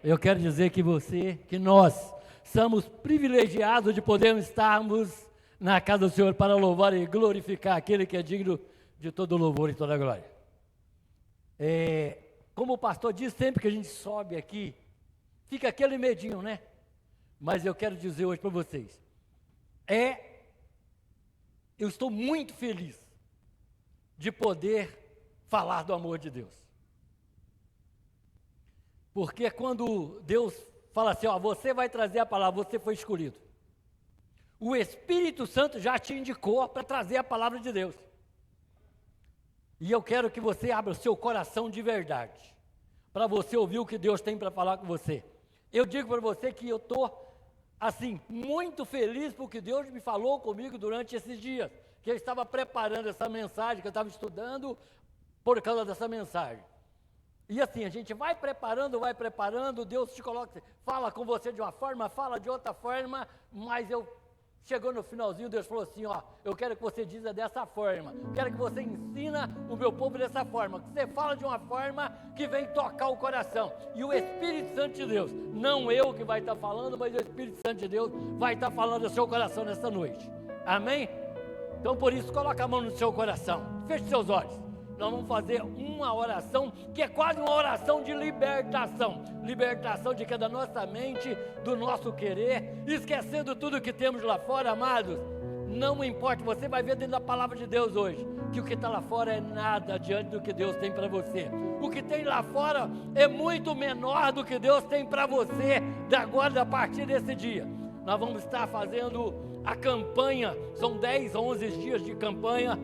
Eu quero dizer que nós somos privilegiados de podermos estarmos na casa do Senhor para louvar e glorificar aquele que é digno de todo louvor e toda glória. Como o pastor diz, sempre que a gente sobe aqui, fica aquele medinho, né? Mas eu quero dizer hoje para vocês, eu estou muito feliz de poder falar do amor de Deus. Porque quando Deus fala assim, você vai trazer a palavra, você foi escolhido. O Espírito Santo já te indicou para trazer a palavra de Deus. E eu quero que você abra o seu coração de verdade, para você ouvir o que Deus tem para falar com você. Eu digo para você que eu estou, assim, muito feliz porque Deus me falou comigo durante esses dias, que eu estava preparando essa mensagem, que eu estava estudando por causa dessa mensagem. E assim, a gente vai preparando, Deus te coloca, fala com você de uma forma, fala de outra forma, mas chegou no finalzinho, Deus falou assim, eu quero que você diga dessa forma, quero que você ensina o meu povo dessa forma, que você fala de uma forma que vem tocar o coração, e o Espírito Santo de Deus, não eu que vai estar falando, mas o Espírito Santo de Deus vai estar falando do seu coração nesta noite, amém? Então por isso, coloca a mão no seu coração, feche seus olhos. Nós vamos fazer uma oração que é quase uma oração de libertação. Libertação de que é da nossa mente, do nosso querer, esquecendo tudo que temos lá fora, amados. Não importa, você vai ver dentro da palavra de Deus hoje, que o que está lá fora é nada diante do que Deus tem para você. O que tem lá fora é muito menor do que Deus tem para você, a partir desse dia. Nós vamos estar fazendo a campanha, são 10, 11 dias de campanha.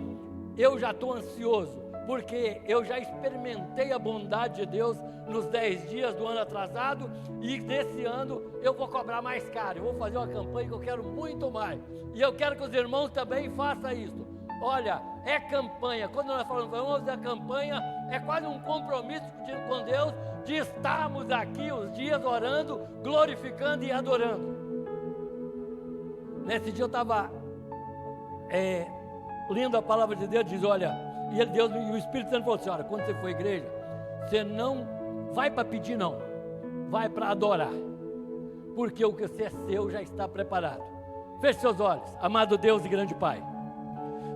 Eu já estou ansioso, porque eu já experimentei a bondade de Deus nos 10 dias do ano atrasado, e nesse ano eu vou cobrar mais caro, eu vou fazer uma campanha que eu quero muito mais, e eu quero que os irmãos também façam isso. Olha, é campanha, quando nós falamos vamos fazer a campanha, é quase um compromisso com Deus, de estarmos aqui os dias orando, glorificando e adorando. Nesse dia eu estava lendo a palavra de Deus, diz, olha, e o Espírito Santo falou assim, olha, quando você for à igreja, você não vai para pedir não, vai para adorar, porque o que você é seu já está preparado. Feche seus olhos, amado Deus e grande Pai.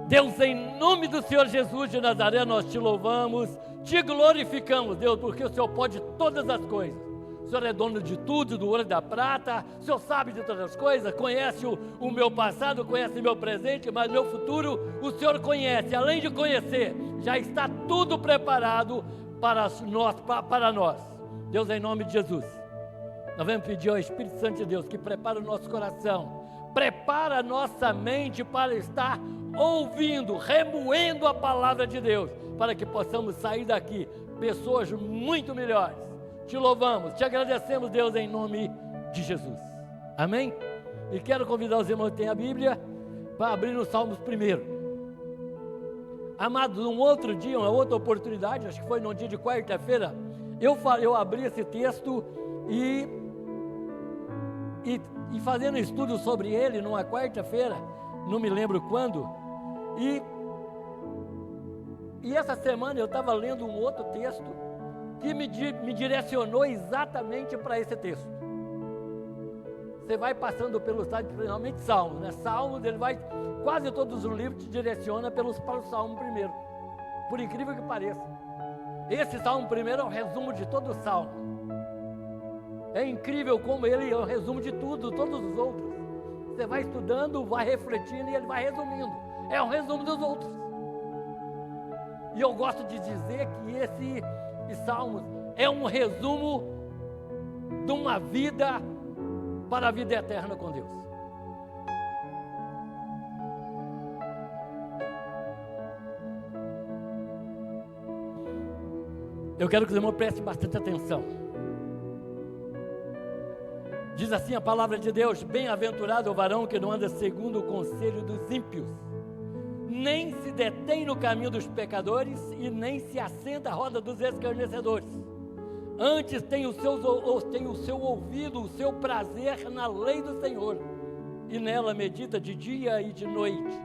Deus, em nome do Senhor Jesus de Nazaré, nós te louvamos, te glorificamos, Deus, porque o Senhor pode todas as coisas. O Senhor é dono de tudo, do ouro e da prata, o Senhor sabe de todas as coisas, conhece o meu passado, conhece o meu presente, mas meu futuro o Senhor conhece. Além de conhecer, já está tudo preparado para nós. Deus, em nome de Jesus, nós vamos pedir ao Espírito Santo de Deus que prepare o nosso coração, prepara a nossa mente para estar ouvindo, remoendo a palavra de Deus, para que possamos sair daqui pessoas muito melhores. Te louvamos, te agradecemos, Deus, em nome de Jesus. Amém? E quero convidar os irmãos que têm a Bíblia para abrir no Salmos 1. Amados, um outro dia, uma outra oportunidade, acho que foi num dia de quarta-feira, eu abri esse texto e fazendo estudo sobre ele numa quarta-feira, não me lembro quando, e essa semana eu estava lendo um outro texto que me direcionou exatamente para esse texto. Você vai passando pelos, principalmente Salmos, né? Salmos, quase todos os livros te direciona para o Salmo primeiro, por incrível que pareça. Esse Salmo primeiro é o resumo de todo o Salmo. É incrível como ele é o resumo de tudo, todos os outros. Você vai estudando, vai refletindo e ele vai resumindo. É um resumo dos outros. E eu gosto de dizer que esse Salmos é um resumo de uma vida para a vida eterna com Deus. Eu quero que os irmãos prestem bastante atenção. Diz assim a palavra de Deus: bem-aventurado o varão que não anda segundo o conselho dos ímpios, nem se detém no caminho dos pecadores, e nem se assenta à roda dos escarnecedores. Antes tem o seu ouvido, o seu prazer na lei do Senhor, e nela medita de dia e de noite.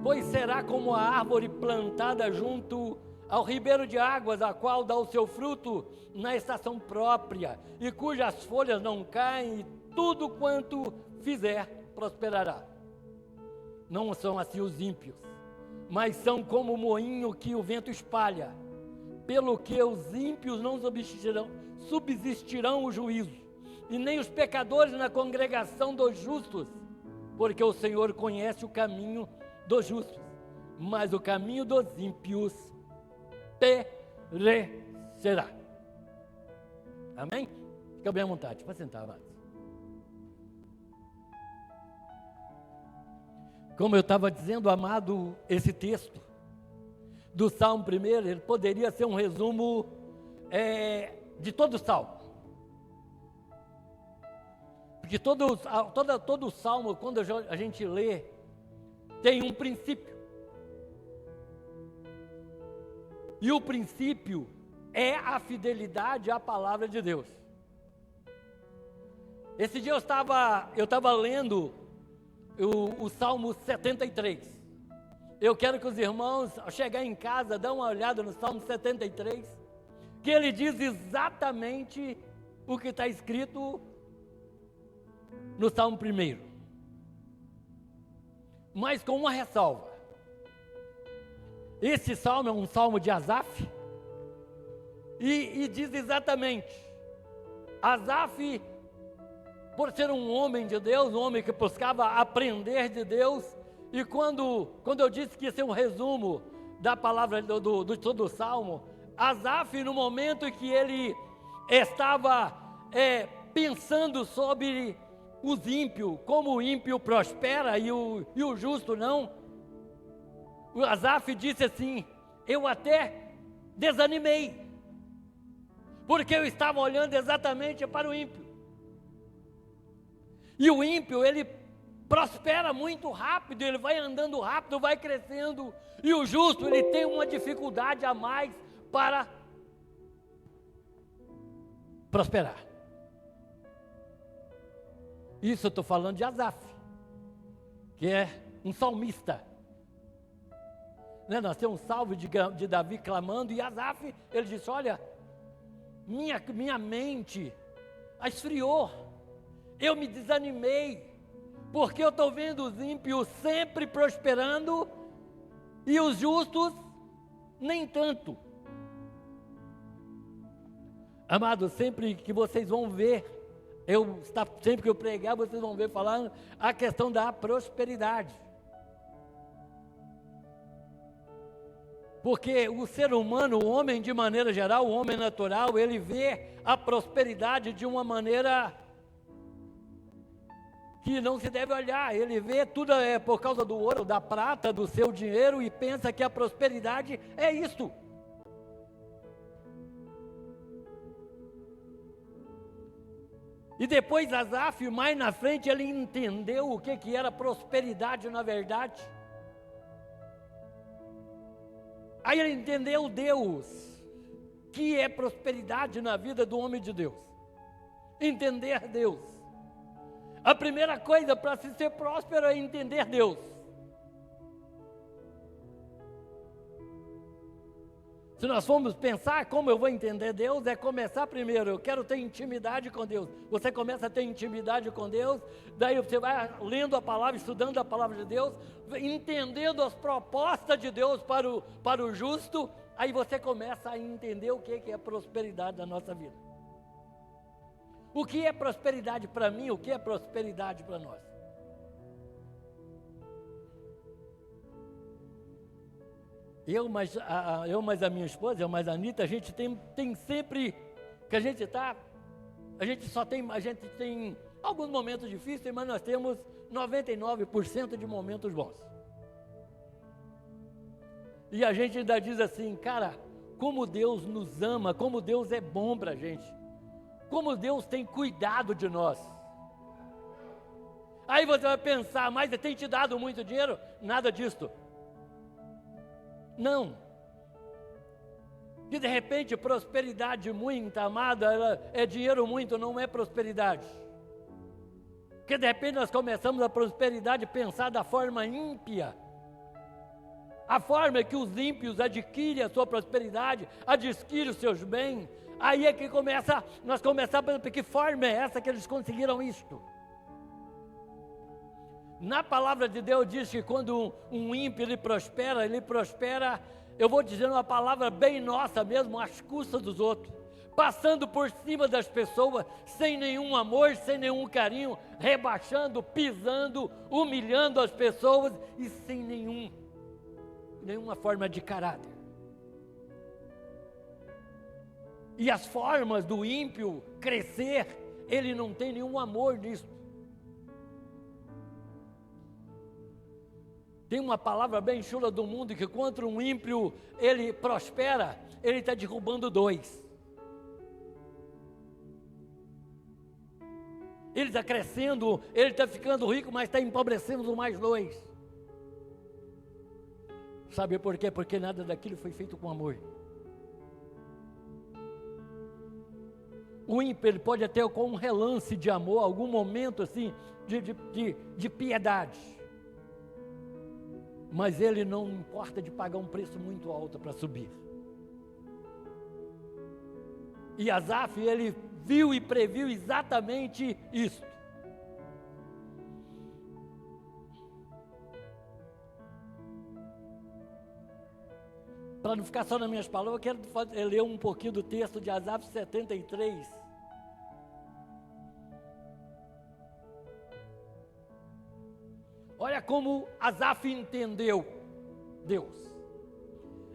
Pois será como a árvore plantada junto ao ribeiro de águas, a qual dá o seu fruto na estação própria, e cujas folhas não caem, e tudo quanto fizer prosperará. Não são assim os ímpios, mas são como o moinho que o vento espalha, pelo que os ímpios não subsistirão o juízo, e nem os pecadores na congregação dos justos, porque o Senhor conhece o caminho dos justos, mas o caminho dos ímpios perecerá. Amém? Fica bem à vontade, pode sentar, amados. Como eu estava dizendo, amado, esse texto do Salmo 1, ele poderia ser um resumo de todo o Salmo. Porque todo o Salmo, quando a gente lê, tem um princípio. E o princípio é a fidelidade à palavra de Deus. Esse dia eu estava lendo o Salmo 73. Eu quero que os irmãos, ao chegar em casa, dão uma olhada no Salmo 73, que ele diz exatamente o que está escrito no Salmo 1. Mas com uma ressalva. Esse salmo é um salmo de Asaf, e diz exatamente, Asaf, por ser um homem de Deus, um homem que buscava aprender de Deus, e quando eu disse que esse é um resumo da palavra do todo o salmo, Asaf, no momento em que ele estava pensando sobre os ímpios, como o ímpio prospera e o justo não, o Asaf disse assim: eu até desanimei, porque eu estava olhando exatamente para o ímpio. E o ímpio, ele prospera muito rápido, ele vai andando rápido, vai crescendo. E o justo, ele tem uma dificuldade a mais para prosperar. Isso eu estou falando de Asaf, que é um salmista. Nós temos um salve de Davi clamando, e Asaf, ele disse: olha, minha mente esfriou, eu me desanimei, porque eu estou vendo os ímpios sempre prosperando, e os justos nem tanto. Amados, sempre que vocês vão ver, sempre que eu pregar, vocês vão ver falando a questão da prosperidade. Porque o ser humano, o homem de maneira geral, o homem natural, ele vê a prosperidade de uma maneira que não se deve olhar. Ele vê tudo por causa do ouro, da prata, do seu dinheiro, e pensa que a prosperidade é isso. E depois Asaf, mais na frente, ele entendeu o que era prosperidade na verdade. Aí ele entendeu Deus, que é prosperidade na vida do homem de Deus. Entender Deus. A primeira coisa para se ser próspero é entender Deus. Se nós formos pensar como eu vou entender Deus, é começar primeiro, eu quero ter intimidade com Deus. Você começa a ter intimidade com Deus, daí você vai lendo a palavra, estudando a palavra de Deus, entendendo as propostas de Deus para o justo, aí você começa a entender o que é prosperidade na nossa vida. O que é prosperidade para mim, o que é prosperidade para nós? Eu mais a minha esposa, eu mais a Anitta, a gente tem sempre que a gente tem alguns momentos difíceis, mas nós temos 99% de momentos bons. E a gente ainda diz assim, cara, como Deus nos ama, como Deus é bom para a gente, como Deus tem cuidado de nós. Aí você vai pensar, mas tem te dado muito dinheiro? Nada disso. Não. E de repente prosperidade muita, amada, ela é dinheiro muito, não é prosperidade. Porque de repente nós começamos a prosperidade pensar da forma ímpia. a forma que os ímpios adquirem a sua prosperidade, adquirem os seus bens, aí é que nós começamos a pensar, que forma é essa que eles conseguiram isto? Na palavra de Deus diz que quando um ímpio ele prospera, eu vou dizendo uma palavra bem nossa mesmo, às custas dos outros, passando por cima das pessoas, sem nenhum amor, sem nenhum carinho, rebaixando, pisando, humilhando as pessoas e sem nenhuma forma de caráter. E as formas do ímpio crescer, ele não tem nenhum amor nisso. Tem uma palavra bem chula do mundo, que quando um ímpio ele prospera, ele está derrubando dois. Ele está crescendo, ele está ficando rico, mas está empobrecendo mais dois. Sabe por quê? Porque nada daquilo foi feito com amor. O ímpio ele pode ter com um relance de amor, algum momento assim, de piedade. Mas ele não importa de pagar um preço muito alto para subir. E Asaf, ele viu e previu exatamente isso. Para não ficar só nas minhas palavras, eu quero ler um pouquinho do texto de Asaf 73. Olha como Asaf entendeu Deus.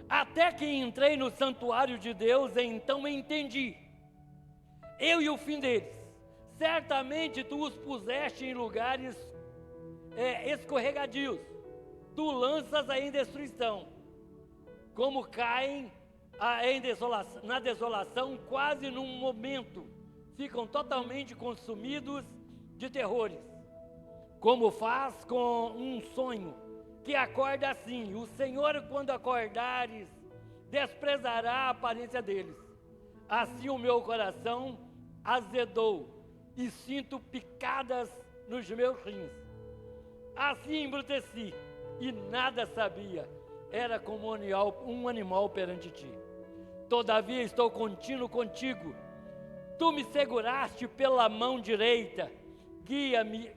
Até que entrei no santuário de Deus, então entendi. Eu e o fim deles. Certamente tu os puseste em lugares escorregadios. Tu lanças em destruição. Como caem na desolação, quase num momento. Ficam totalmente consumidos de terrores. Como faz com um sonho, que acorda assim: o Senhor, quando acordares, desprezará a aparência deles. Assim o meu coração azedou, e sinto picadas nos meus rins. Assim embruteci, e nada sabia, era como um animal perante ti. Todavia estou contínuo contigo, tu me seguraste pela mão direita,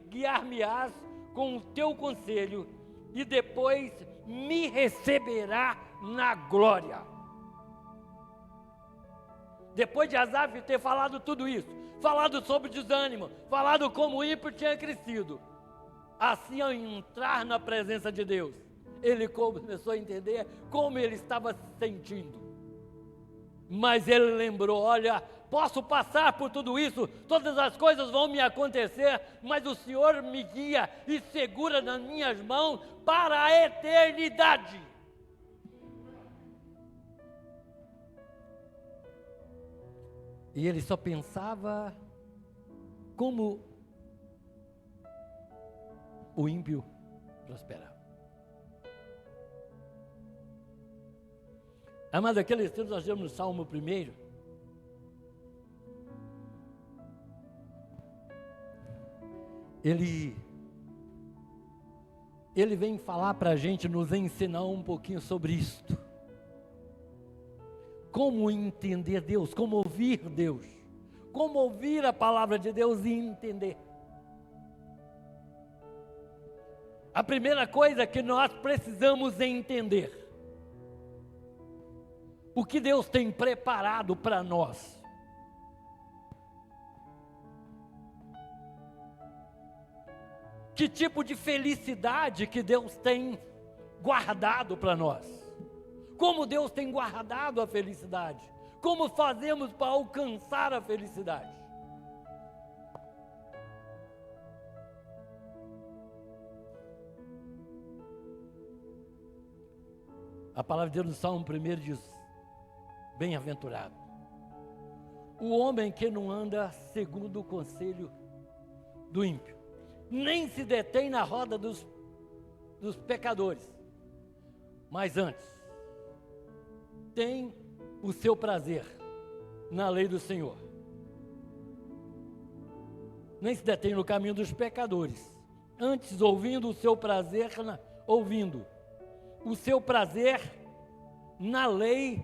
guiar-me-ás com o teu conselho, e depois me receberá na glória. Depois de Asaf ter falado tudo isso, falado sobre desânimo, falado como o ímpio tinha crescido, assim ao entrar na presença de Deus, ele começou a entender como ele estava se sentindo. Mas ele lembrou: olha, posso passar por tudo isso, todas as coisas vão me acontecer, mas o Senhor me guia e segura nas minhas mãos para a eternidade. E ele só pensava como o ímpio prosperava. Amado, aquele texto nós temos no Salmo 1. Ele vem falar para a gente, nos ensinar um pouquinho sobre isto. Como entender Deus, como ouvir Deus, como ouvir a palavra de Deus e entender. A primeira coisa que nós precisamos entender: o que Deus tem preparado para nós. Que tipo de felicidade que Deus tem guardado para nós. Como Deus tem guardado a felicidade. Como fazemos para alcançar a felicidade. A palavra de Deus no Salmo 1 diz: bem-aventurado o homem que não anda segundo o conselho do ímpio, nem se detém na roda dos pecadores, mas antes tem o seu prazer na lei do Senhor. Nem se detém no caminho dos pecadores, antes ouvindo o seu prazer, ouvindo, o seu prazer na lei,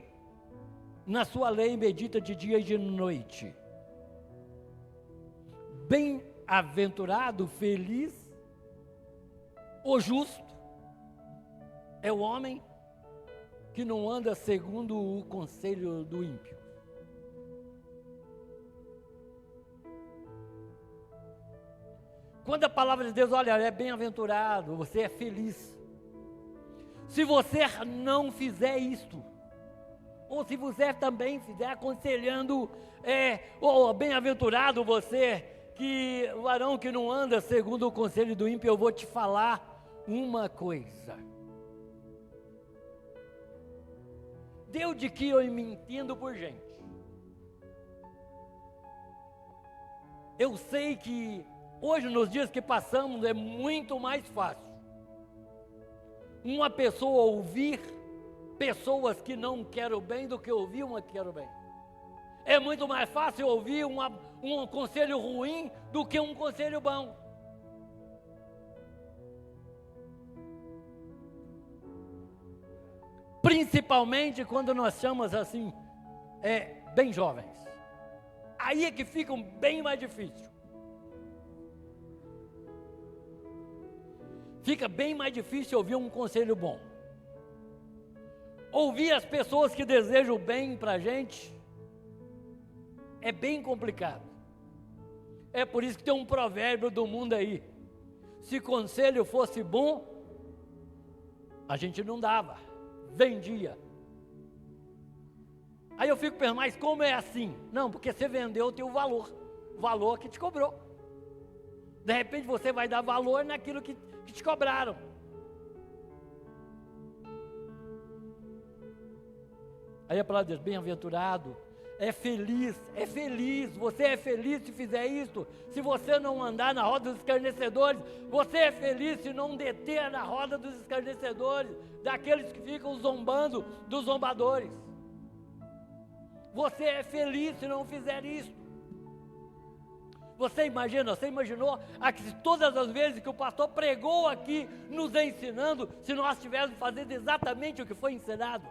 na sua lei medita de dia e de noite. Bem-aventurado, feliz, o justo é o homem que não anda segundo o conselho do ímpio. Quando a palavra de Deus, olha, é bem-aventurado, você é feliz. Se você não fizer isto, ou se você também fizer aconselhando, bem-aventurado você, que o varão que não anda segundo o conselho do ímpio, eu vou te falar uma coisa. Deu de que eu me entendo por gente. Eu sei que hoje, nos dias que passamos, é muito mais fácil uma pessoa ouvir pessoas que não querem o bem do que ouvir uma que quer o bem. É muito mais fácil ouvir um conselho ruim do que um conselho bom. Principalmente quando nós chamamos assim, bem jovens. Aí é que fica bem mais difícil. Fica bem mais difícil ouvir um conselho bom. Ouvir as pessoas que desejam o bem para a gente é bem complicado. É por isso que tem um provérbio do mundo aí: se conselho fosse bom, a gente não dava, vendia. Aí eu fico pensando, mas como é assim? Não, porque você vendeu o teu valor, o valor que te cobrou. De repente você vai dar valor naquilo que te cobraram. Aí a palavra diz, bem-aventurado, é feliz, você é feliz se fizer isto. Se você não andar na roda dos escarnecedores, você é feliz se não deter na roda dos escarnecedores, daqueles que ficam zombando dos zombadores. Você é feliz se não fizer isto. Você imaginou que todas as vezes que o pastor pregou aqui, nos ensinando, se nós estivéssemos fazendo exatamente o que foi ensinado?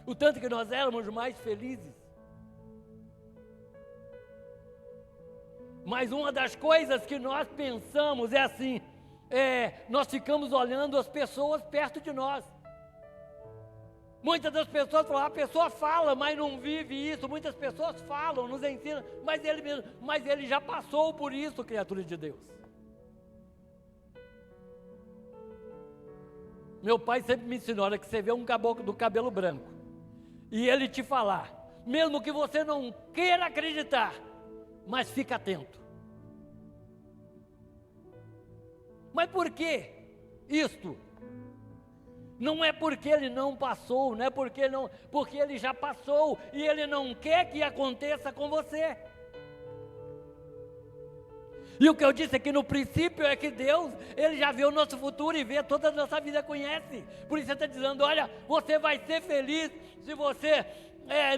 O tanto que nós éramos mais felizes. Mas uma das coisas que nós pensamos é assim, nós ficamos olhando as pessoas perto de nós. Muitas das pessoas falam, a pessoa fala, mas não vive isso. Muitas pessoas falam, nos ensinam, mas ele já passou por isso, criatura de Deus. Meu pai sempre me ensinou, olha, que você vê um caboclo do cabelo branco, e ele te falar, mesmo que você não queira acreditar, mas fica atento. Mas por que isto? Não é porque ele não passou, não é porque ele já passou e ele não quer que aconteça com você. E o que eu disse aqui no princípio é que Deus, Ele já vê o nosso futuro e vê toda a nossa vida, conhece. Por isso Ele está dizendo, olha, você vai ser feliz se você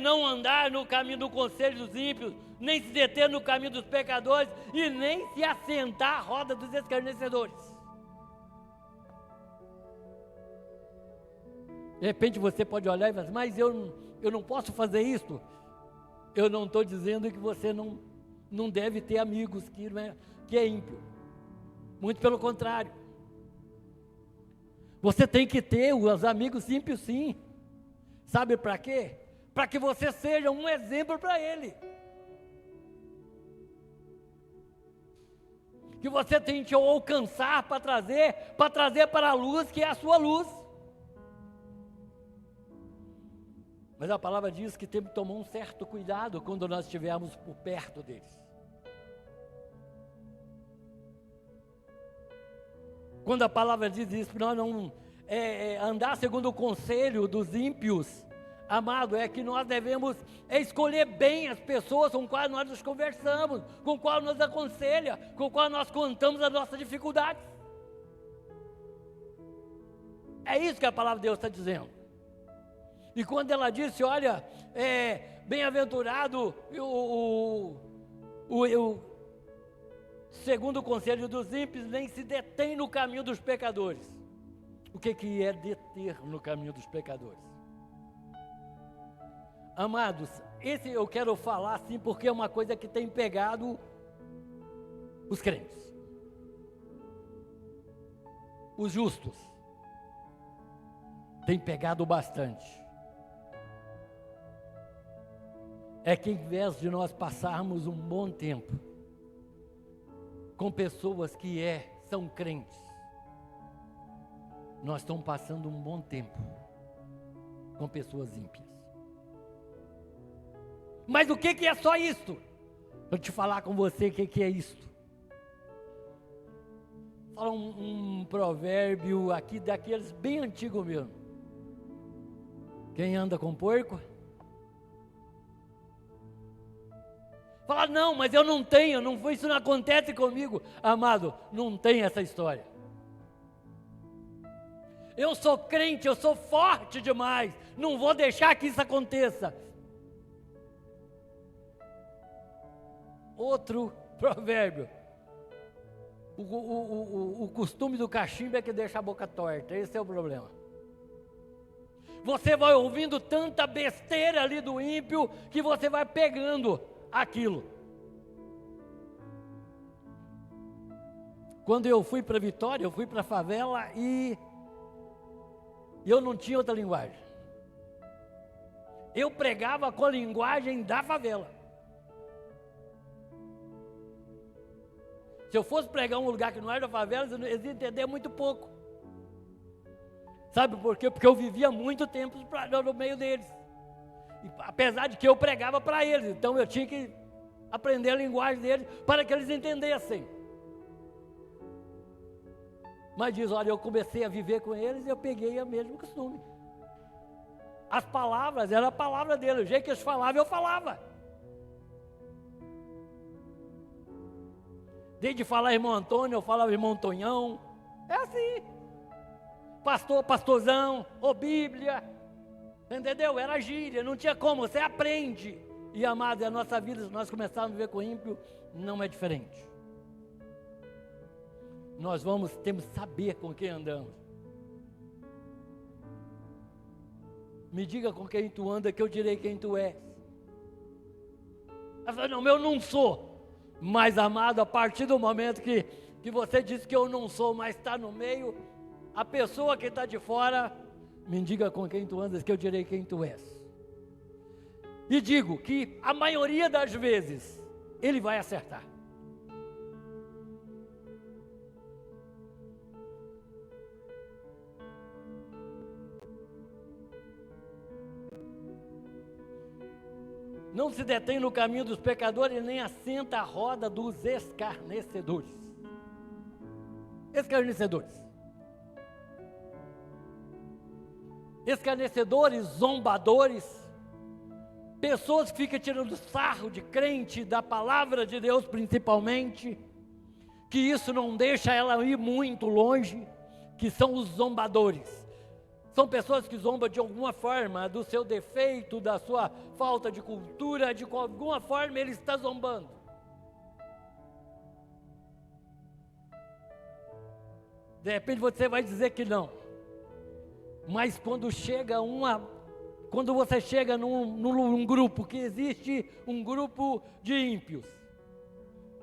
não andar no caminho do conselho dos ímpios, nem se deter no caminho dos pecadores e nem se assentar à roda dos escarnecedores. De repente você pode olhar e falar, mas eu não posso fazer isso. Eu não estou dizendo que você não deve ter amigos que é ímpio. Muito pelo contrário. Você tem que ter os amigos ímpios sim. Sabe para quê? Para que você seja um exemplo para ele. Que você tente alcançar para trazer para a luz, que é a sua luz. Mas a palavra diz que temos que tomar um certo cuidado quando nós estivermos por perto deles. Quando a palavra diz isso, nós não andar segundo o conselho dos ímpios, amado, é que nós devemos escolher bem as pessoas com quais nós nos conversamos, com qual nos aconselha, com qual nós contamos as nossas dificuldades. É isso que a palavra de Deus está dizendo. E quando ela disse, olha, bem-aventurado segundo o conselho dos ímpios, nem se detém no caminho dos pecadores. O que é deter no caminho dos pecadores? Amados, esse eu quero falar assim porque é uma coisa que tem pegado os crentes, os justos, tem pegado bastante. É que, em vez de nós passarmos um bom tempo com pessoas que são crentes, nós estamos passando um bom tempo com pessoas ímpias. Mas o que é só isto? Vou te falar com você o que é isto. Fala um provérbio aqui daqueles bem antigos mesmo. Quem anda com porco? Fala, não, mas eu não tenho, isso não acontece comigo. Amado, não tem essa história. Eu sou crente, eu sou forte demais, não vou deixar que isso aconteça. Outro provérbio. O costume do cachimbo é que deixa a boca torta, esse é o problema. Você vai ouvindo tanta besteira ali do ímpio, que você vai pegando aquilo. Quando eu fui para Vitória, eu fui para a favela e eu não tinha outra linguagem. Eu pregava com a linguagem da favela. Se eu fosse pregar um lugar que não era da favela, eles iam entender muito pouco. Sabe por quê? Porque eu vivia muito tempo no meio deles. E, apesar de que eu pregava para eles, então eu tinha que aprender a linguagem deles para que eles entendessem. Mas diz, olha, eu comecei a viver com eles e eu peguei o mesmo costume. As palavras, era a palavra deles, o jeito que eles falavam, eu falava. Desde falar irmão Antônio, eu falava irmão Tonhão. É assim. Pastor, pastorzão, ou Bíblia. Entendeu? Era gíria, não tinha como, você aprende. E amado, a nossa vida, se nós começarmos a viver com ímpio, não é diferente. Nós temos que saber com quem andamos. Me diga com quem tu anda, que eu direi quem tu és. Ela falou, não, eu não sou. Mas amado, a partir do momento que você diz que eu não sou, mas está no meio, a pessoa que está de fora, me diga com quem tu andas, que eu direi quem tu és. E digo que a maioria das vezes, ele vai acertar. Não se detém no caminho dos pecadores, nem assenta a roda dos escarnecedores. Escarnecedores. Escarnecedores, zombadores, pessoas que ficam tirando sarro de crente, da palavra de Deus principalmente, que isso não deixa ela ir muito longe, que são os zombadores. São pessoas que zombam de alguma forma do seu defeito, da sua falta de cultura, de alguma forma ele está zombando. De repente você vai dizer que não. Mas quando você chega num grupo, que existe um grupo de ímpios,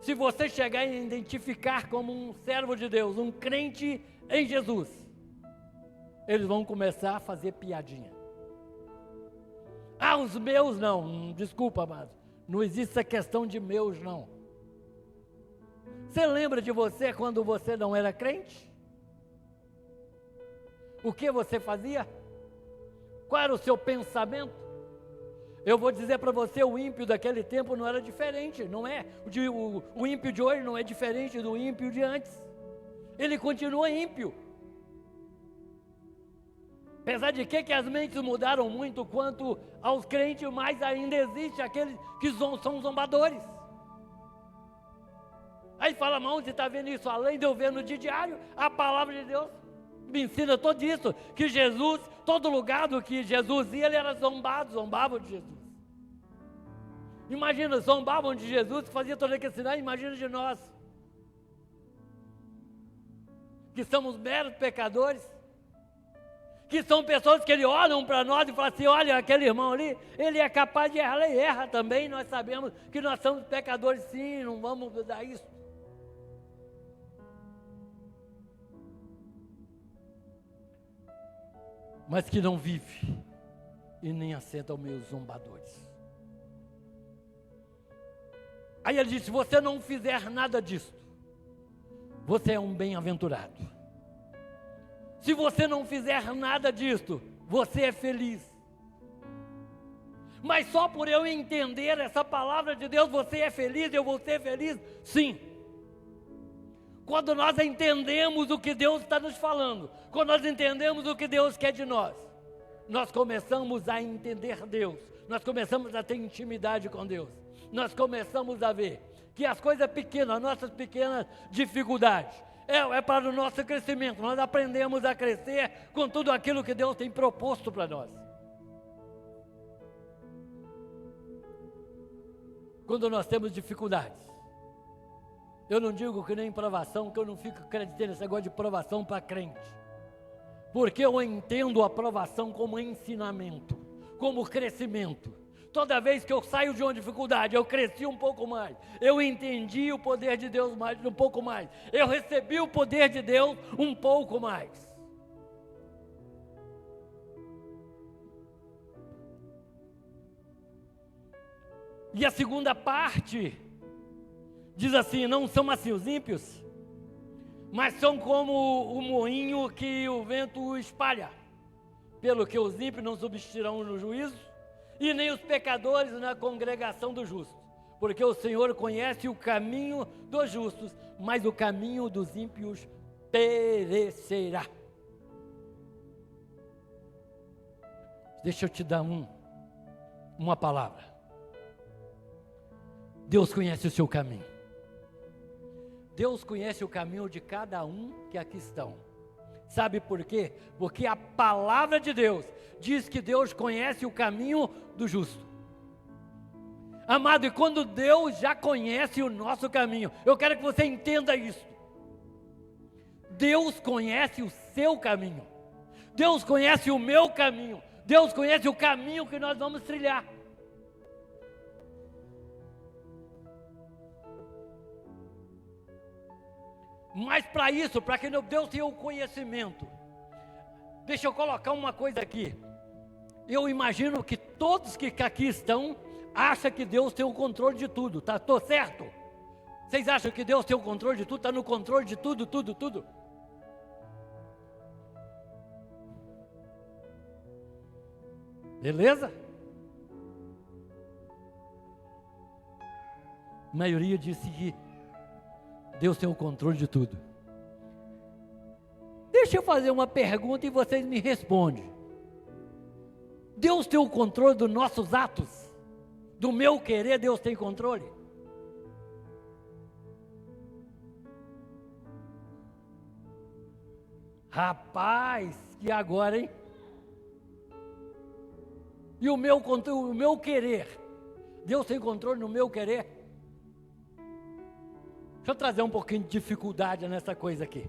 se você chegar e identificar como um servo de Deus, um crente em Jesus, eles vão começar a fazer piadinha. Ah, os meus não, desculpa, amado, não existe essa questão de meus não. Você lembra de você quando você não era crente? O que você fazia? Qual era o seu pensamento? Eu vou dizer para você, o ímpio daquele tempo não era diferente, não é? O ímpio de hoje não é diferente do ímpio de antes. Ele continua ímpio. Apesar de que as mentes mudaram muito quanto aos crentes, mas ainda existe aqueles que são zombadores. Aí fala, mas onde você está vendo isso? Além de eu ver no dia diário, a palavra de Deus me ensina tudo isso, que Jesus, todo lugar do que Jesus ia, ele era zombavam de Jesus. Imagina, zombavam de Jesus, que fazia todo aquele sinal, imagina de nós, que somos meros pecadores. que são pessoas que olham para nós e falam assim, olha, aquele irmão ali, ele é capaz de errar, ele erra também, nós sabemos que nós somos pecadores sim, não vamos mudar isso. Mas que não vive e nem assenta aos meus zombadores. Aí ele disse, se você não fizer nada disso, você é um bem-aventurado. Se você não fizer nada disso, você é feliz. Mas só por eu entender essa palavra de Deus, você é feliz, eu vou ser feliz? Sim. Quando nós entendemos o que Deus está nos falando, quando nós entendemos o que Deus quer de nós, nós começamos a entender Deus, nós começamos a ter intimidade com Deus, nós começamos a ver que as coisas pequenas, as nossas pequenas dificuldades, é para o nosso crescimento, nós aprendemos a crescer com tudo aquilo que Deus tem proposto para nós. Quando nós temos dificuldades, eu não digo que nem provação, que eu não fico acreditando nesse negócio de provação para crente. Porque eu entendo a provação como ensinamento, como crescimento. Toda vez que eu saio de uma dificuldade, eu cresci um pouco mais. Eu entendi o poder de Deus um pouco mais. Eu recebi o poder de Deus um pouco mais. E a segunda parte diz assim, não são assim os ímpios, mas são como o moinho que o vento espalha. Pelo que os ímpios não subsistirão no juízo, e nem os pecadores na congregação dos justos. Porque o Senhor conhece o caminho dos justos, mas o caminho dos ímpios perecerá. Deixa eu te dar uma palavra. Deus conhece o seu caminho. Deus conhece o caminho de cada um que aqui estão. Sabe por quê? Porque a palavra de Deus diz que Deus conhece o caminho do justo. Amado, e quando Deus já conhece o nosso caminho, eu quero que você entenda isso. Deus conhece o seu caminho. Deus conhece o meu caminho. Deus conhece o caminho que nós vamos trilhar. Mas para isso, para que Deus tenha o conhecimento, deixa eu colocar uma coisa aqui. Eu imagino que todos que aqui estão acham que Deus tem o controle de tudo, tá? Estou certo? Vocês acham que Deus tem o controle de tudo? Está no controle de tudo, tudo, tudo? Beleza? A maioria disse que Deus tem o controle de tudo. Deixa eu fazer uma pergunta e vocês me respondem. Deus tem o controle dos nossos atos? Do meu querer, Deus tem controle? Rapaz, e agora, hein? E o meu querer? Deus tem controle no meu querer? Deixa eu trazer um pouquinho de dificuldade nessa coisa aqui.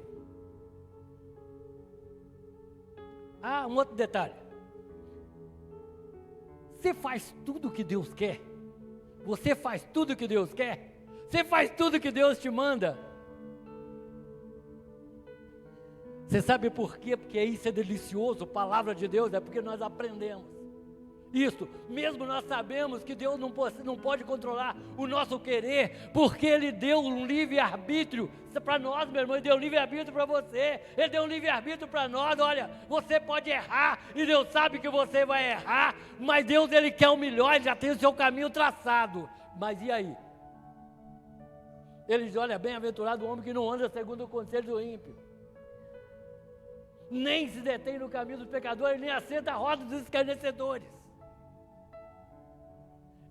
Um outro detalhe. Você faz tudo o que Deus quer? Você faz tudo o que Deus quer? Você faz tudo o que Deus te manda? Você sabe por quê? Porque isso é delicioso, palavra de Deus, é porque nós aprendemos. Isso, mesmo nós sabemos que Deus não pode controlar o nosso querer, porque Ele deu um livre-arbítrio para nós, meu irmão. Ele deu um livre-arbítrio para você, Ele deu um livre-arbítrio para nós. Olha, você pode errar, e Deus sabe que você vai errar, mas Deus, Ele quer o melhor, Ele já tem o seu caminho traçado. Mas e aí? Ele diz, olha, bem-aventurado o homem que não anda segundo o conselho do ímpio, nem se detém no caminho dos pecadores, nem assenta a roda dos escarnecedores.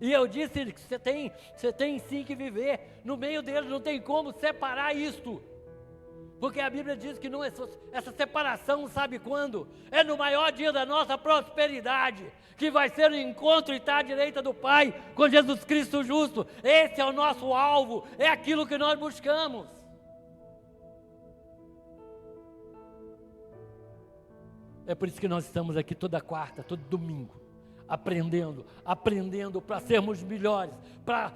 E eu disse que você tem sim que viver no meio deles, não tem como separar isto. Porque a Bíblia diz que não é essa separação, sabe quando? É no maior dia da nossa prosperidade, que vai ser o encontro e estar à direita do Pai, com Jesus Cristo justo. Esse é o nosso alvo, é aquilo que nós buscamos. É por isso que nós estamos aqui toda quarta, todo domingo, aprendendo para sermos melhores, para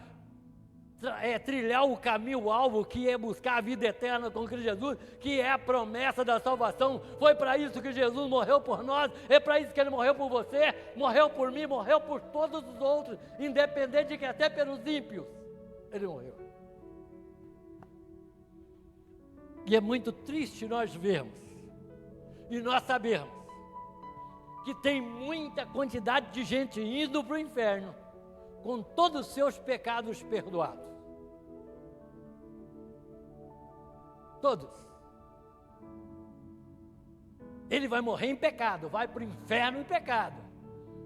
trilhar o caminho alvo, que é buscar a vida eterna com Cristo Jesus, que é a promessa da salvação. Foi para isso que Jesus morreu por nós, é para isso que Ele morreu por você, morreu por mim, morreu por todos os outros, independente de que até pelos ímpios Ele morreu. E é muito triste nós vermos, e nós sabemos, que tem muita quantidade de gente indo para o inferno, com todos os seus pecados perdoados. Todos. Ele vai morrer em pecado, vai para o inferno em pecado,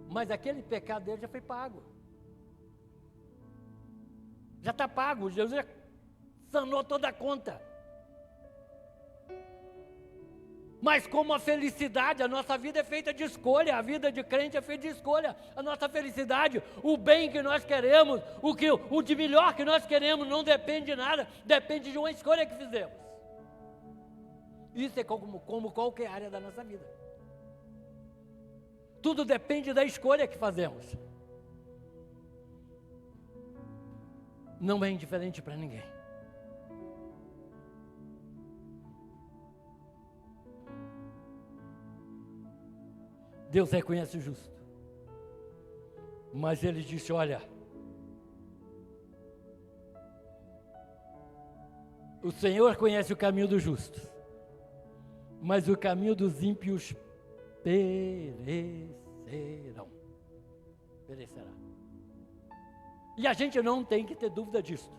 mas aquele pecado dele já foi pago. Já está pago, Jesus já sanou toda a conta. Mas como a felicidade, a nossa vida é feita de escolha, a vida de crente é feita de escolha. A nossa felicidade, o bem que nós queremos, o de melhor que nós queremos, não depende de nada, depende de uma escolha que fizemos. Isso é como qualquer área da nossa vida. Tudo depende da escolha que fazemos. Não é indiferente para ninguém. Deus reconhece o justo, mas Ele disse, olha, o Senhor conhece o caminho dos justos, mas o caminho dos ímpios perecerá. E a gente não tem que ter dúvida disso,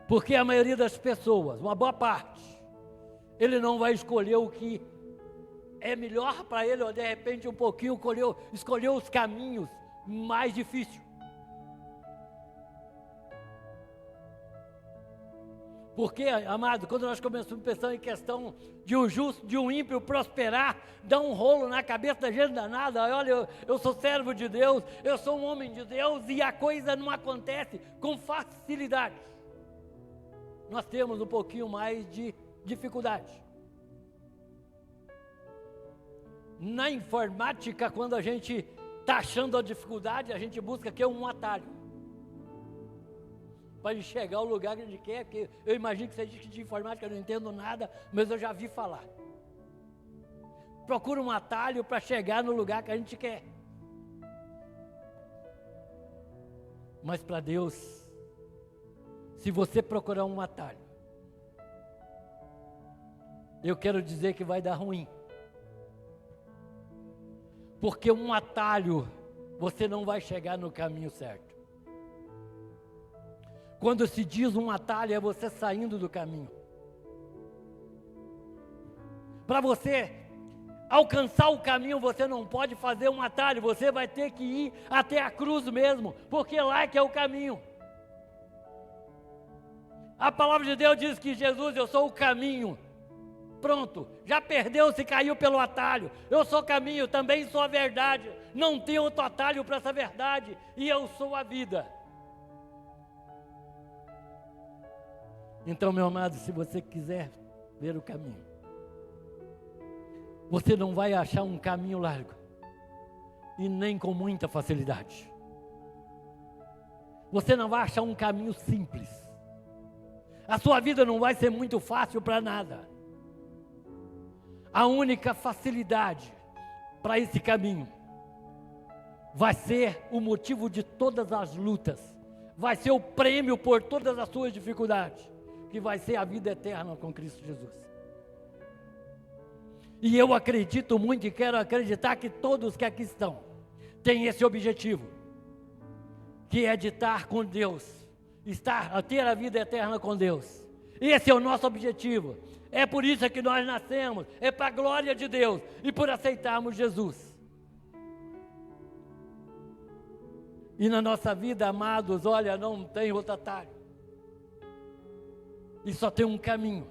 porque a maioria das pessoas, uma boa parte, ele não vai escolher o que é melhor para ele, ou de repente um pouquinho escolheu os caminhos mais difíceis. Porque, amado, quando nós começamos pensando em questão de um justo, de um ímpio prosperar, dá um rolo na cabeça da gente danada. Olha, eu sou servo de Deus, eu sou um homem de Deus, e a coisa não acontece com facilidade. Nós temos um pouquinho mais de dificuldade. Na informática, quando a gente está achando a dificuldade, a gente busca aqui um atalho para chegar ao lugar que a gente quer, porque eu imagino que você diz que de informática eu não entendo nada, mas eu já vi falar. Procura um atalho para chegar no lugar que a gente quer. Mas para Deus, se você procurar um atalho, eu quero dizer que vai dar ruim. Porque um atalho, você não vai chegar no caminho certo. Quando se diz um atalho, é você saindo do caminho. Para você alcançar o caminho, você não pode fazer um atalho, você vai ter que ir até a cruz mesmo, porque lá é que é o caminho. A palavra de Deus diz que Jesus, eu sou o caminho. Pronto, já perdeu, se caiu pelo atalho. Eu sou caminho, também sou a verdade. Não tem outro atalho para essa verdade. E eu sou a vida. Então, meu amado, se você quiser ver o caminho, você não vai achar um caminho largo. E nem com muita facilidade. Você não vai achar um caminho simples. A sua vida não vai ser muito fácil para nada. A única facilidade para esse caminho vai ser o motivo de todas as lutas, vai ser o prêmio por todas as suas dificuldades, que vai ser a vida eterna com Cristo Jesus. E eu acredito muito e quero acreditar que todos que aqui estão têm esse objetivo, que é de estar com Deus, ter a vida eterna com Deus. Esse é o nosso objetivo. É por isso que nós nascemos, é para a glória de Deus e por aceitarmos Jesus. E na nossa vida, amados, olha, não tem outro atalho. E só tem um caminho,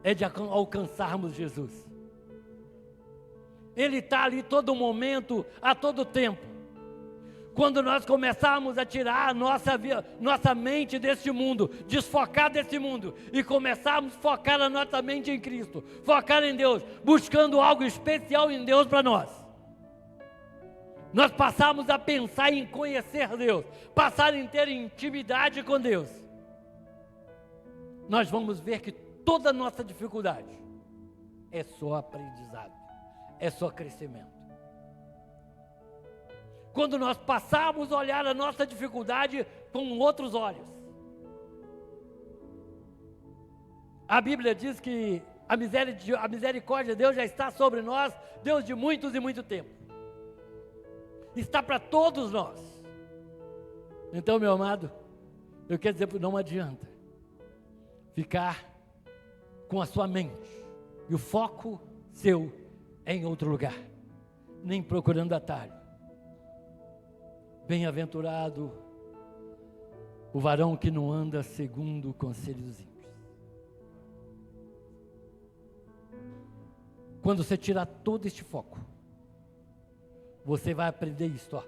é de alcançarmos Jesus. Ele está ali todo momento, a todo tempo. Quando nós começarmos a tirar a nossa mente deste mundo, desfocar desse mundo, e começarmos a focar a nossa mente em Cristo, focar em Deus, buscando algo especial em Deus para nós. Nós passarmos a pensar em conhecer Deus, passar em ter intimidade com Deus. Nós vamos ver que toda a nossa dificuldade é só aprendizado, é só crescimento. Quando nós passarmos a olhar a nossa dificuldade com outros olhos. A Bíblia diz que a misericórdia de Deus já está sobre nós, Deus de muitos e muito tempo. Está para todos nós. Então, meu amado, eu quero dizer, não adianta ficar com a sua mente e o foco seu em outro lugar, nem procurando atalho. Bem-aventurado o varão que não anda segundo o conselho dos ímpios. Quando você tirar todo este foco, você vai aprender isto, ó.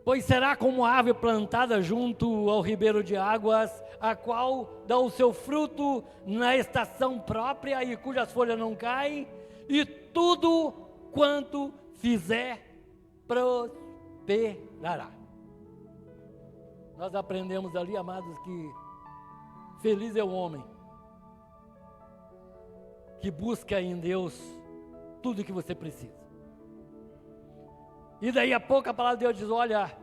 Pois será como a árvore plantada junto ao ribeiro de águas, a qual dá o seu fruto na estação própria e cujas folhas não caem, e tudo quanto fizer prosperará. Nós aprendemos ali, amados, que feliz é o homem que busca em Deus tudo o que você precisa. E daí a pouco a palavra de Deus diz, olha,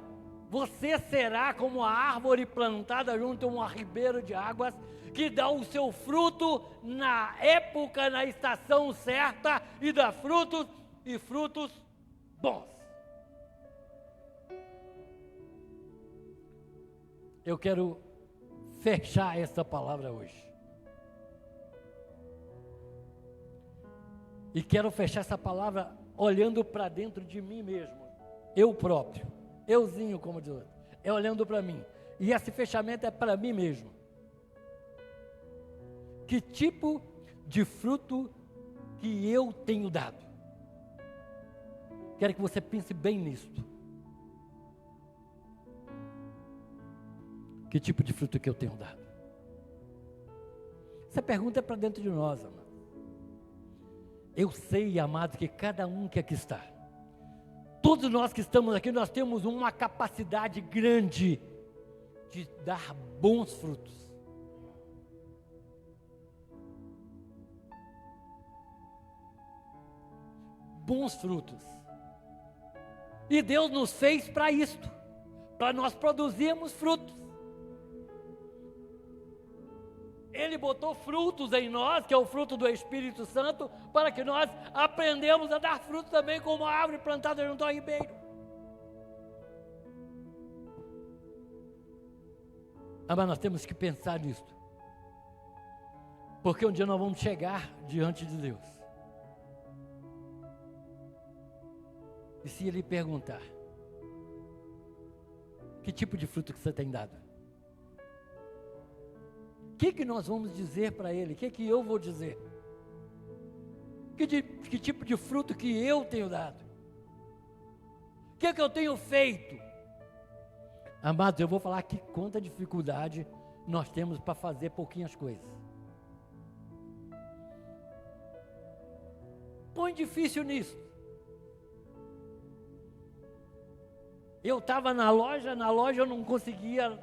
você será como a árvore plantada junto a um ribeiro de águas, que dá o seu fruto na época, na estação certa, e dá frutos, e frutos bons. Eu quero fechar essa palavra hoje. E quero fechar essa palavra olhando para dentro de mim mesmo. Eu próprio. Euzinho, como diz outro. É olhando para mim. E esse fechamento é para mim mesmo. Que tipo de fruto que eu tenho dado? Quero que você pense bem nisto. Que tipo de fruto que eu tenho dado? Essa pergunta é para dentro de nós, amado. Eu sei, amado, que cada um que aqui está, todos nós que estamos aqui, nós temos uma capacidade grande de dar bons frutos. Bons frutos. E Deus nos fez para isto, para nós produzirmos frutos. Ele botou frutos em nós, que é o fruto do Espírito Santo, para que nós aprendamos a dar frutos também como a árvore plantada junto ao ribeiro. Mas nós temos que pensar nisso. Porque um dia nós vamos chegar diante de Deus. E se Ele perguntar, que tipo de fruto que você tem dado? O que nós vamos dizer para Ele? O que eu vou dizer? Que tipo de fruto que eu tenho dado? O que eu tenho feito? Amados, eu vou falar aqui quanta dificuldade nós temos para fazer pouquinhas coisas. Põe difícil nisso. Eu estava na loja eu não conseguia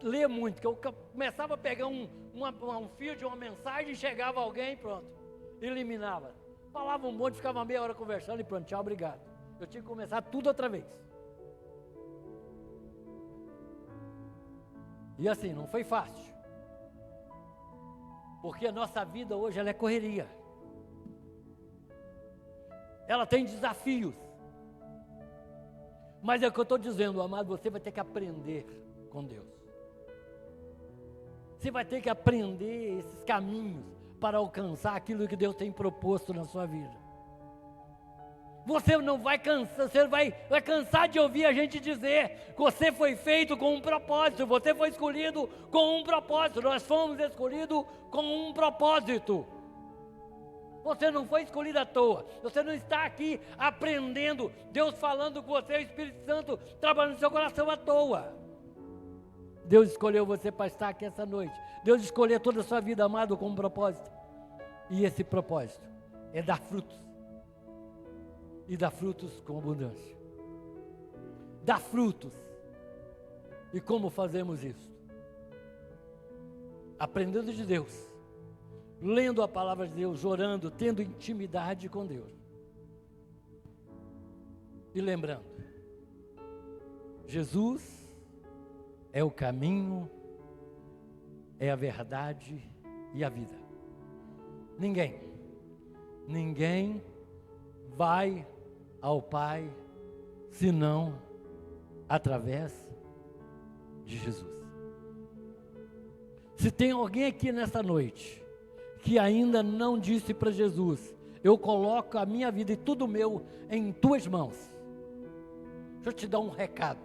ler muito, que eu começava a pegar um fio de uma mensagem, chegava alguém, pronto, eliminava. Falava um monte, ficava meia hora conversando e pronto, tchau, obrigado. Eu tinha que começar tudo outra vez. E assim, não foi fácil. Porque a nossa vida hoje, ela é correria. Ela tem desafios. Mas é o que eu estou dizendo, amado, você vai ter que aprender com Deus. Você vai ter que aprender esses caminhos para alcançar aquilo que Deus tem proposto na sua vida. Você não vai cansar, você vai cansar de ouvir a gente dizer que você foi feito com um propósito, você foi escolhido com um propósito, nós fomos escolhidos com um propósito. Você não foi escolhido à toa. Você não está aqui aprendendo, Deus falando com você, o Espírito Santo trabalhando no seu coração à toa. Deus escolheu você para estar aqui essa noite. Deus escolheu toda a sua vida, amado, com um propósito. E esse propósito é dar frutos. E dar frutos com abundância. Dar frutos. E como fazemos isso? Aprendendo de Deus. Lendo a palavra de Deus, orando, tendo intimidade com Deus. E lembrando, Jesus é o caminho, é a verdade e a vida. Ninguém vai ao Pai senão através de Jesus. Se tem alguém aqui nessa noite que ainda não disse para Jesus, eu coloco a minha vida e tudo meu em tuas mãos. Deixa eu te dar um recado.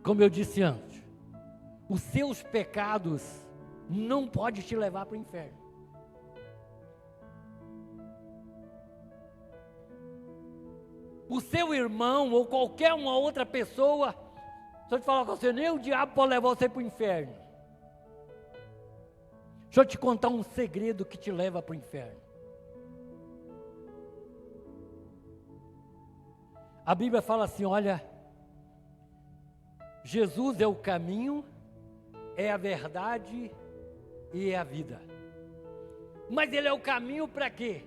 Como eu disse antes, os seus pecados não podem te levar para o inferno. O seu irmão ou qualquer uma outra pessoa, se eu te falar com você, nem o diabo pode levar você para o inferno. Deixa eu te contar um segredo que te leva para o inferno. A Bíblia fala assim, olha, Jesus é o caminho, é a verdade e é a vida. Mas Ele é o caminho para quê?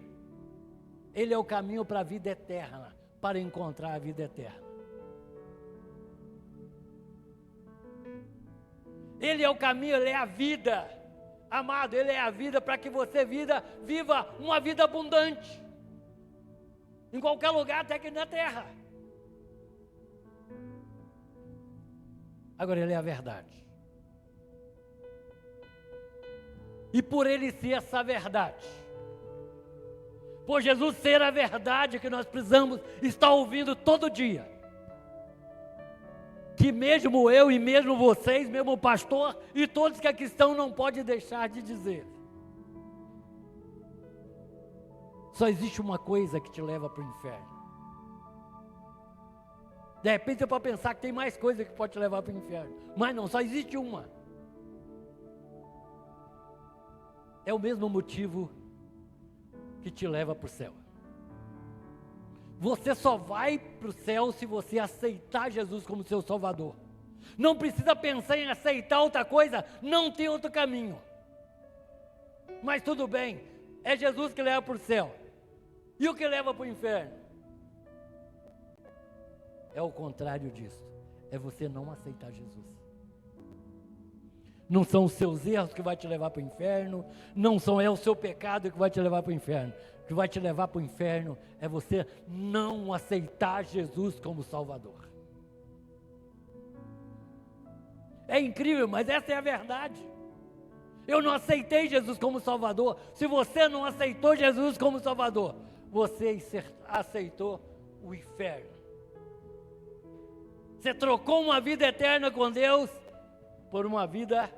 Ele é o caminho para a vida eterna, para encontrar a vida eterna. Ele é o caminho, Ele é a vida. Amado, Ele é a vida para que você viva uma vida abundante. Em qualquer lugar, até aqui na terra. Agora Ele é a verdade. E por Ele ser essa verdade, por Jesus ser a verdade que nós precisamos estar ouvindo todo dia, que mesmo eu e mesmo vocês, mesmo o pastor e todos que aqui estão não podem deixar de dizer. Só existe uma coisa que te leva para o inferno. De repente você pode pensar que tem mais coisa que pode te levar para o inferno. Mas não, só existe uma. É o mesmo motivo que te leva para o céu. Você só vai para o céu se você aceitar Jesus como seu Salvador. Não precisa pensar em aceitar outra coisa, não tem outro caminho. Mas tudo bem, é Jesus que leva para o céu. E o que leva para o inferno? É o contrário disso, é você não aceitar Jesus. Não são os seus erros que vai te levar para o inferno, é o seu pecado que vai te levar para o inferno. O que vai te levar para o inferno é você não aceitar Jesus como Salvador. É incrível, mas essa é a verdade. Eu não aceitei Jesus como Salvador. Se você não aceitou Jesus como Salvador, você aceitou o inferno. Você trocou uma vida eterna com Deus por uma vida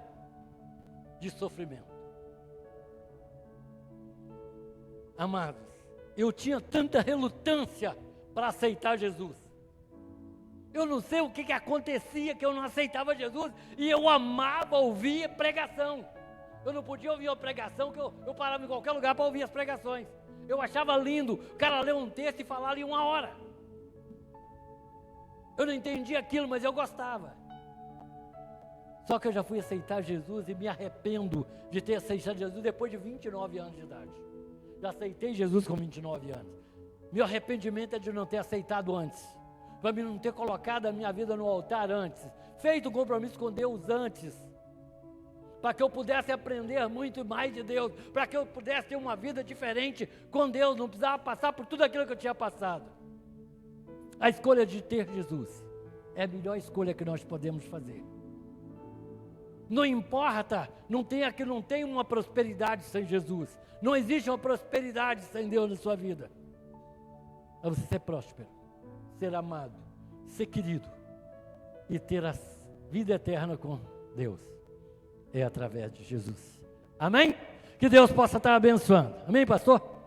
de sofrimento. Amados, eu tinha tanta relutância para aceitar Jesus. Eu não sei o que acontecia que eu não aceitava Jesus e eu amava ouvir pregação. Eu não podia ouvir uma pregação que eu parava em qualquer lugar para ouvir as pregações. Eu achava lindo o cara ler um texto e falar ali 1 hora. Eu não entendia aquilo, mas eu gostava. Só que eu já fui aceitar Jesus e me arrependo de ter aceitado Jesus depois de 29 anos de idade. Já aceitei Jesus com 29 anos. Meu arrependimento é de não ter aceitado antes. Para mim não ter colocado a minha vida no altar antes. Feito um compromisso com Deus antes. Para que eu pudesse aprender muito mais de Deus. Para que eu pudesse ter uma vida diferente com Deus. Não precisava passar por tudo aquilo que eu tinha passado. A escolha de ter Jesus é a melhor escolha que nós podemos fazer. Não importa, não tem uma prosperidade sem Jesus. Não existe uma prosperidade sem Deus na sua vida. Para você ser próspero, ser amado, ser querido e ter a vida eterna com Deus, é através de Jesus. Amém? Que Deus possa estar abençoando. Amém, pastor?